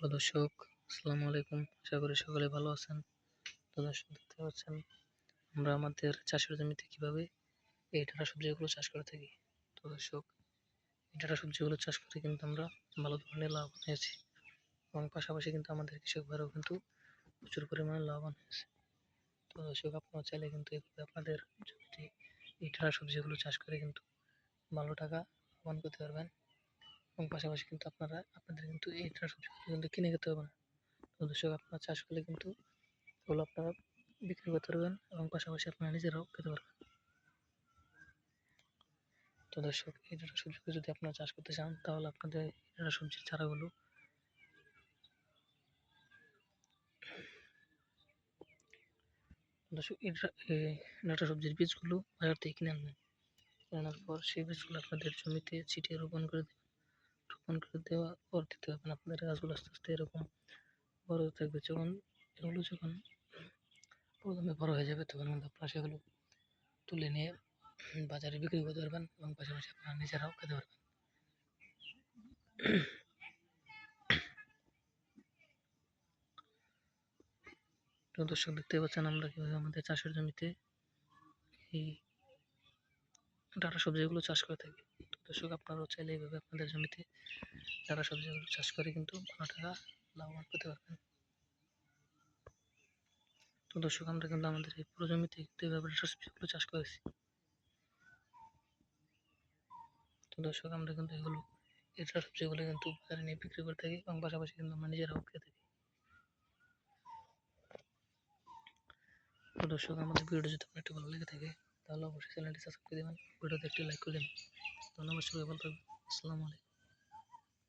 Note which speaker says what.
Speaker 1: Hello দর্শক, আসসালামু আলাইকুম। আশা করি সকলে ভালো আছেন। তো দর্শক দেখতে পাচ্ছেন আমরা আমাদের চাষের জমিতে কিভাবে এই ডাঁটা সবজিগুলো চাষ করে থাকি। তো দর্শক এই ডাঁটা সবজিগুলো চাষ করে কিন্তু আমরা ভালো ধরনের লাভবান হয়েছি এবং পাশাপাশি কিন্তু আমাদের কৃষক ভাইরাও কিন্তু প্রচুর পরিমাণে লাভবান হয়েছে। তো দর্শক আপনারা চাইলে কিন্তু এভাবে আপনাদের জমিতে এই ডাঁটা সবজিগুলো চাষ করে কিন্তু ভালো টাকা লাভবান করতে পারবেন এবং পাশাপাশি কিন্তু আপনাদের কিন্তু এই ডাঁটা সবজিগুলো কিন্তু কিনে খেতে হবে না। তো দর্শক আপনারা চাষ করলে কিন্তু এগুলো আপনারা বিক্রি করতে পারবেন এবং পাশাপাশি আপনারা নিজেরাও খেতে পারবেন। তো দর্শক এই ডাঁটা সবজিগুলো যদি আপনারা চাষ করতে চান তাহলে আপনাদের এই ডাঁটা সবজির চারাগুলো দর্শক এই ডাঁটা সবজির বীজগুলো বাজার থেকে কিনে আনবেন। কিনে আনার পর সেই বীজগুলো আপনাদের জমিতে ছিটিয়ে রোপণ করে দেবেন। রোপণ করে দেওয়ার পর দেখতে পাবেন আপনাদের গাছগুলো আস্তে আস্তে এরকম বড় হতে থাকবে। যখন প্রথমে বড় হয়ে যাবে তখন কিন্তু আপনারা সেগুলো তুলে নিয়ে বাজারে বিক্রি করতে পারবেন এবং পাশাপাশি আপনারা নিজেরাও খেতে পারবেন। তো দর্শক দেখতে পাচ্ছেন আমরা কীভাবে আমাদের চাষের জমিতে এই ডাঁটা সবজিগুলো চাষ করে থাকি। তো দর্শক আপনারাও চাইলে এইভাবে আপনাদের জমিতে ডাঁটা সবজিগুলো চাষ করে কিন্তু ভালো টাকা লাভবান করতে পারবেন। তো দর্শক আমরা কিন্তু আমাদের এই পুরো জমিতে কিন্তু এইভাবে ডাঁটা সবজিগুলো চাষ করেছি। তো দর্শক আমরা কিন্তু এই ডাঁটা সবজিগুলো কিন্তু বাজারে নিয়ে বিক্রি করে থাকি এবং পাশাপাশি কিন্তু আমরা নিজেরাও খেয়ে থাকি। তো দর্শক আমাদের ভিডিওটি যদি আপনার একটু ভালো লেগে থাকে তাহলে অবশ্যই চ্যানেলটি সাবস্ক্রাইব করে দেবেন, ভিডিওতে একটি লাইক করে দেবেন। ধন্যবাদ, সবাই ভালো থাকবেন। আসসালামু আলাইকুম।